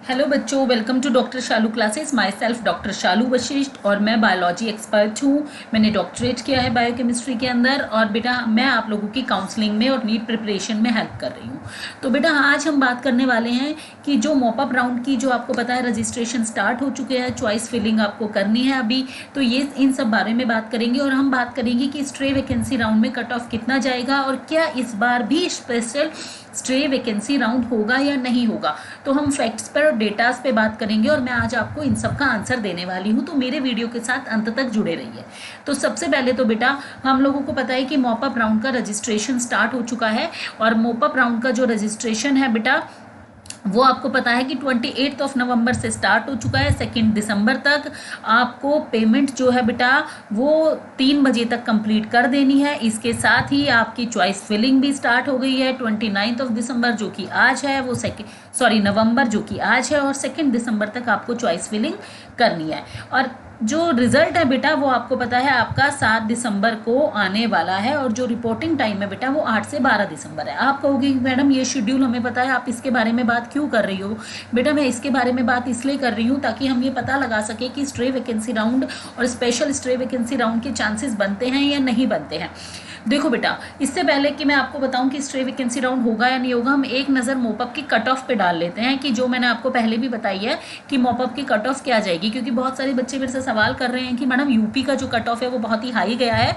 Hello बच्चों, welcome to doctor Shalu classes. Myself doctor Shalu Vashishtha और मैं बायोलॉजी एक्सपर्ट हूँ। मैंने डॉक्टरेट किया है बायोकेमिस्ट्री के अंदर और बेटा मैं आप लोगों की काउंसलिंग में और नीट प्रिपरेशन में हेल्प कर रही हूँ। तो बेटा आज हम बात करने वाले हैं कि जो मॉपअप राउंड की जो आपको पता है रजिस्ट्रेशन स्टार्ट हो चुके हैं, चॉइस फिलिंग आपको करनी है अभी। तो ये इन सब बारे में बात करेंगे और हम बात करेंगे कि स्ट्रे वैकेंसी राउंड में कट ऑफ कितना जाएगा और क्या इस बार भी स्पेशल स्ट्रे वैकेंसी राउंड होगा या नहीं होगा। तो हम फैक्ट्स पर और डेटास पे बात करेंगे और मैं आज आपको इन सब का आंसर देने वाली हूँ। तो मेरे वीडियो के साथ अंत तक जुड़े रहिए। तो सबसे पहले तो बेटा हम लोगों को पता है कि मॉपअप राउंड का रजिस्ट्रेशन स्टार्ट हो चुका है और मॉपअप राउंड का जो रजिस्ट्रेशन है बेटा वो आपको पता है कि 28 नवंबर से स्टार्ट हो चुका है। 2 दिसंबर तक आपको पेमेंट जो है बेटा वो 3 बजे तक कंप्लीट कर देनी है। इसके साथ ही आपकी चॉइस फिलिंग भी स्टार्ट हो गई है। 29 दिसंबर जो कि आज है वो नवंबर जो कि आज है और 2 दिसंबर तक आपको चॉइस फिलिंग करनी है। और जो रिजल्ट है बेटा वो आपको पता है आपका 7 दिसंबर को आने वाला है और जो रिपोर्टिंग टाइम है बेटा वो 8 से 12 दिसंबर है। आप कहोगे मैडम ये शेड्यूल हमें पता है, आप इसके बारे में बात क्यों कर रही हो? बेटा मैं इसके बारे में बात इसलिए कर रही हूँ ताकि हम ये पता लगा सके कि स्ट्रे वैकेंसी राउंड और स्पेशल स्ट्रे वैकेंसी राउंड के चांसेस बनते हैं या नहीं बनते हैं। देखो बेटा, इससे पहले कि मैं आपको बताऊं कि स्ट्रे वैकेंसी राउंड होगा या नहीं होगा, हम एक नज़र मॉपअप की कट ऑफ पे डाल लेते हैं कि जो मैंने आपको पहले भी बताई है कि मॉपअप की कट ऑफ क्या जाएगी। क्योंकि बहुत सारे बच्चे मेरे से सवाल कर रहे हैं कि मैडम यूपी का जो कट ऑफ है वो बहुत ही हाई गया है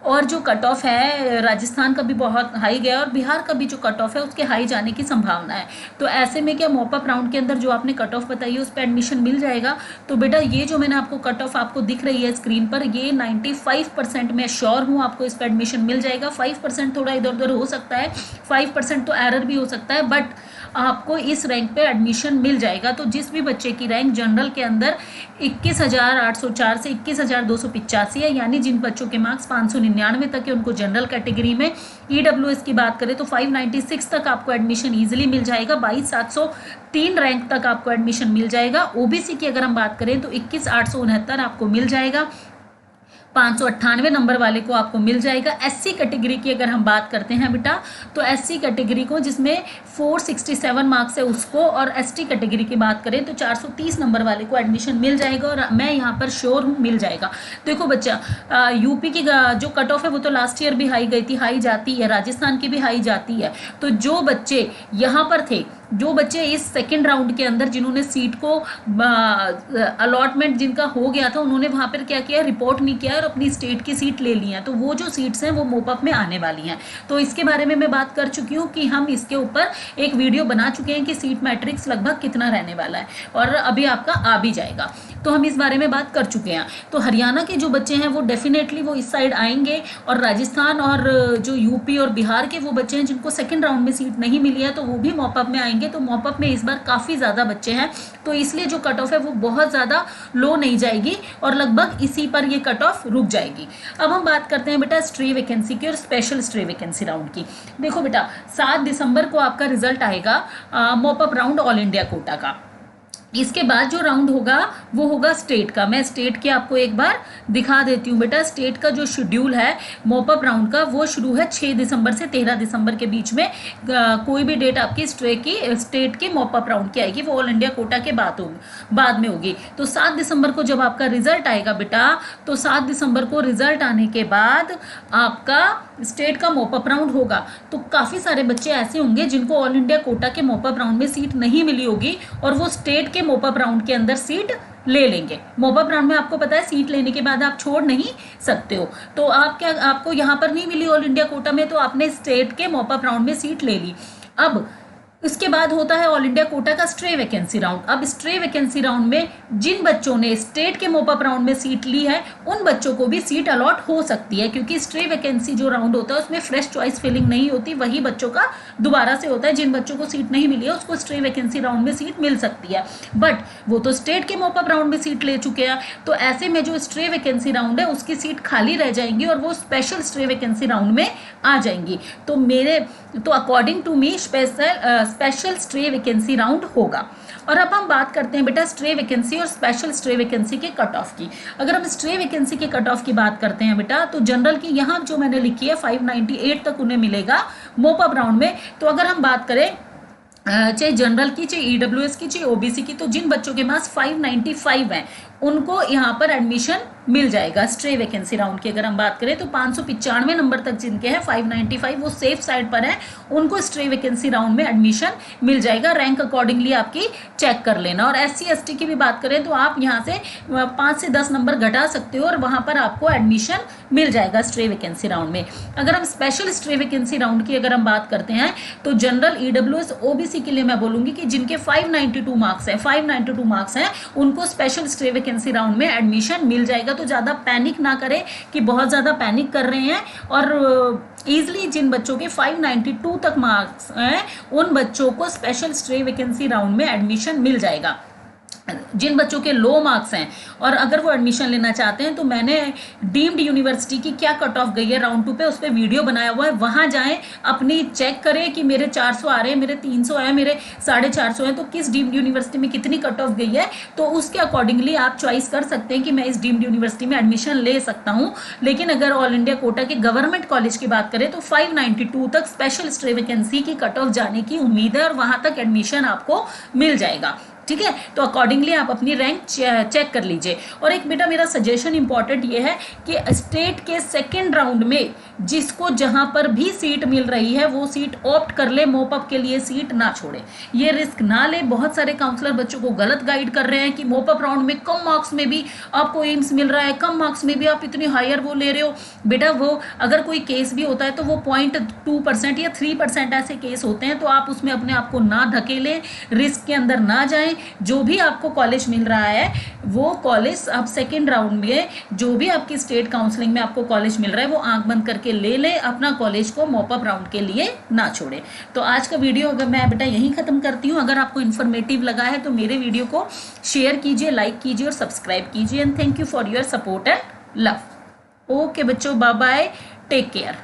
और जो कट ऑफ है राजस्थान का भी बहुत हाई गया और बिहार का भी जो कट ऑफ है उसके हाई जाने की संभावना है। तो ऐसे में क्या मॉपअप राउंड के अंदर जो आपने कट ऑफ बताई है उस पर एडमिशन मिल जाएगा? तो बेटा ये जो मैंने आपको कट ऑफ आपको दिख रही है स्क्रीन पर, ये 95% मैं श्योर हूँ आपको इस पर एडमिशन मिल जाएगा। 5% थोड़ा इधर उधर हो सकता है, 5% तो एरर भी हो सकता है, बट आपको इस रैंक पे एडमिशन मिल जाएगा। तो जिस भी बच्चे की रैंक जनरल के अंदर 21,804 से 21,285 है, यानी जिन बच्चों के मार्क्स 599 तक है उनको जनरल कैटेगरी में, ईडब्ल्यूएस की बात करें तो 596 तक आपको एडमिशन ईजिली मिल जाएगा। 22,703 रैंक तक आपको एडमिशन मिल जाएगा। ओबीसी की अगर हम बात करें तो 21,869 आपको मिल जाएगा। 598 नंबर वाले को आपको मिल जाएगा। एससी कैटेगरी की अगर हम बात करते हैं बेटा तो एससी कैटेगरी को जिसमें 467 मार्क्स है उसको, और एसटी कैटेगरी की बात करें तो 430 नंबर वाले को एडमिशन मिल जाएगा और मैं यहाँ पर श्योर हूँ मिल जाएगा। देखो बच्चा, यूपी की जो कट ऑफ है वो तो लास्ट ईयर भी हाई गई थी, हाई जाती है, राजस्थान की भी हाई जाती है। तो जो बच्चे यहाँ पर थे, जो बच्चे इस सेकेंड राउंड के अंदर जिन्होंने सीट को अलॉटमेंट जिनका हो गया था उन्होंने वहां पर क्या किया, रिपोर्ट नहीं किया और अपनी स्टेट की सीट ले ली है, तो वो जो सीट्स हैं वो मोपअप में आने वाली हैं। तो इसके बारे में मैं बात कर चुकी हूँ कि हम इसके ऊपर एक वीडियो बना चुके हैं कि सीट मैट्रिक्स लगभग कितना रहने वाला है और अभी आपका आ भी जाएगा। तो हम इस बारे में बात कर चुके हैं। तो हरियाणा के जो बच्चे हैं वो डेफिनेटली वो इस साइड आएंगे और राजस्थान और जो यूपी और बिहार के वो बच्चे हैं जिनको सेकेंड राउंड में सीट नहीं मिली है तो वो भी मॉपअप में आएंगे। तो मॉपअप में इस बार काफ़ी ज़्यादा बच्चे हैं, तो इसलिए जो कट ऑफ है वो बहुत ज़्यादा लो नहीं जाएगी और लगभग इसी पर ये कट ऑफ रुक जाएगी। अब हम बात करते हैं बेटा स्ट्रे वैकेंसी की और स्पेशल स्ट्रे वैकेंसी राउंड की। देखो बेटा 7 दिसंबर को आपका रिजल्ट आएगा mop up round all India quota का। इसके बाद जो राउंड होगा वो होगा स्टेट का। मैं स्टेट की आपको एक बार दिखा देती हूँ बेटा। स्टेट का जो शेड्यूल है मॉपअप राउंड का वो शुरू है 6 दिसंबर से 13 दिसंबर के बीच में। कोई भी डेट आपकी स्टेट की मॉपअप राउंड की आएगी वो ऑल इंडिया कोटा के बाद में होगी। तो 7 दिसंबर को जब आपका रिजल्ट आएगा बेटा, तो 7 दिसंबर को रिजल्ट आने के बाद आपका स्टेट का मॉपअप राउंड होगा। तो काफ़ी सारे बच्चे ऐसे होंगे जिनको ऑल इंडिया कोटा के मॉपअप राउंड में सीट नहीं मिली होगी और वो स्टेट के मॉपअप राउंड के अंदर सीट ले लेंगे। मॉपअप राउंड में आपको पता है सीट लेने के बाद आप छोड़ नहीं सकते हो। तो आपको यहाँ पर नहीं मिली ऑल इंडिया कोटा में तो आपने स्टेट के मॉपअप राउंड में सीट ले ली। अब इसके बाद होता है ऑल इंडिया कोटा का स्ट्रे वैकेंसी राउंड। अब स्ट्रे वैकेंसी राउंड में जिन बच्चों ने स्टेट के मॉपअप राउंड में सीट ली है उन बच्चों को भी सीट अलॉट हो सकती है, क्योंकि स्ट्रे वैकेंसी जो राउंड होता है उसमें फ्रेश चॉइस फिलिंग नहीं होती, वही बच्चों का दोबारा से होता है। जिन बच्चों को सीट नहीं मिली है उसको स्ट्रे वैकेंसी राउंड में सीट मिल सकती है, बट वो तो स्टेट के मॉपअप राउंड में सीट ले चुके हैं। तो ऐसे में जो स्ट्रे वैकेंसी राउंड है उसकी सीट खाली रह जाएंगी और वो स्पेशल स्ट्रे वैकेंसी राउंड में आ जाएंगी। तो according to me special stray vacancy round होगा। और अब हम बात करते हैं बेटा स्ट्रे वैकेंसी और स्पेशल स्ट्रे वैकेंसी के कट ऑफ की। अगर हम स्ट्रे वैकेंसी के कट ऑफ की बात करते हैं बेटा तो जनरल की यहाँ जो मैंने लिखी है 598 तक उन्हें मिलेगा मोपअप राउंड में। तो अगर हम बात करें चाहे जनरल की, चाहे ईडब्ल्यूएस की, चाहे ओबीसी की, तो जिन बच्चों के पास 595 हैं उनको यहाँ पर एडमिशन मिल जाएगा स्ट्रे वैकेंसी राउंड की। अगर हम बात करें तो 595 नंबर तक जिनके हैं 595 वो सेफ साइड पर है, उनको स्ट्रे वैकेंसी राउंड में एडमिशन मिल जाएगा। रैंक अकॉर्डिंगली आपकी चेक कर लेना। और SC ST की भी बात करें तो आप यहाँ से 5 से 10 नंबर घटा सकते हो और वहाँ पर आपको एडमिशन मिल जाएगा स्ट्रे वैकेंसी राउंड में। अगर हम स्पेशल स्ट्रे वैकेंसी राउंड की अगर हम बात करते हैं तो जनरल, ईडब्ल्यूएस, ओबीसी के लिए मैं बोलूंगी कि जिनके 592 मार्क्स हैं, 592 मार्क्स हैं, उनको स्पेशल स्ट्रे वैकेंसी राउंड में एडमिशन मिल जाएगा। तो ज़्यादा पैनिक ना करें कि बहुत ज़्यादा पैनिक कर रहे हैं, और ईजिली जिन बच्चों के 592 तक मार्क्स हैं उन बच्चों को स्पेशल स्ट्रे वैकेंसी राउंड में एडमिशन मिल जाएगा। जिन बच्चों के लो मार्क्स हैं और अगर वो एडमिशन लेना चाहते हैं तो मैंने डीम्ड यूनिवर्सिटी की क्या कट ऑफ गई है राउंड 2 पे उस पर वीडियो बनाया हुआ है, वहां जाएं, अपनी चेक करें कि मेरे 400 आ रहे हैं, मेरे 300 है, मेरे 450 है, तो किस डीम्ड यूनिवर्सिटी में कितनी कट ऑफ गई है, तो उसके अकॉर्डिंगली आप चॉइस कर सकते हैं कि मैं इस डीम्ड यूनिवर्सिटी में एडमिशन ले सकता हूँ। लेकिन अगर ऑल इंडिया कोटा के गवर्नमेंट कॉलेज की बात करें तो 592 तक स्पेशल स्ट्रे वैकेंसी की कट ऑफ जाने की उम्मीद है और वहां तक एडमिशन आपको मिल जाएगा। ठीक है, तो अकॉर्डिंगली आप अपनी रैंक चेक कर लीजिए। और एक बेटा मेरा सजेशन इंपॉर्टेंट ये है कि स्टेट के सेकंड राउंड में जिसको जहां पर भी सीट मिल रही है वो सीट ऑप्ट कर ले, मोपअप के लिए सीट ना छोड़े, ये रिस्क ना ले। बहुत सारे काउंसलर बच्चों को गलत गाइड कर रहे हैं कि मोपअप राउंड में कम मार्क्स में भी आपको एम्स मिल रहा है, कम मार्क्स में भी आप इतनी हायर वो ले रहे हो। बेटा वो अगर कोई केस भी होता है तो वो 0.2% या 3% ऐसे केस होते हैं, तो आप उसमें अपने आप को ना धकेलें, रिस्क के अंदर ना जाएं। जो भी आपको कॉलेज मिल रहा है वो कॉलेज आप सेकेंड राउंड में जो भी आपकी स्टेट काउंसलिंग में आपको कॉलेज मिल रहा है वो आंख बंद करके ले ले, अपना कॉलेज को मॉपअप राउंड के लिए ना छोड़े। तो आज का वीडियो अगर मैं बेटा यहीं खत्म करती हूँ। अगर आपको इन्फॉर्मेटिव लगा है तो मेरे वीडियो को शेयर कीजिए, लाइक कीजिए और सब्सक्राइब कीजिए। And thank you for your support and love. Okay बच्चों, बाय बाय, टेक केयर।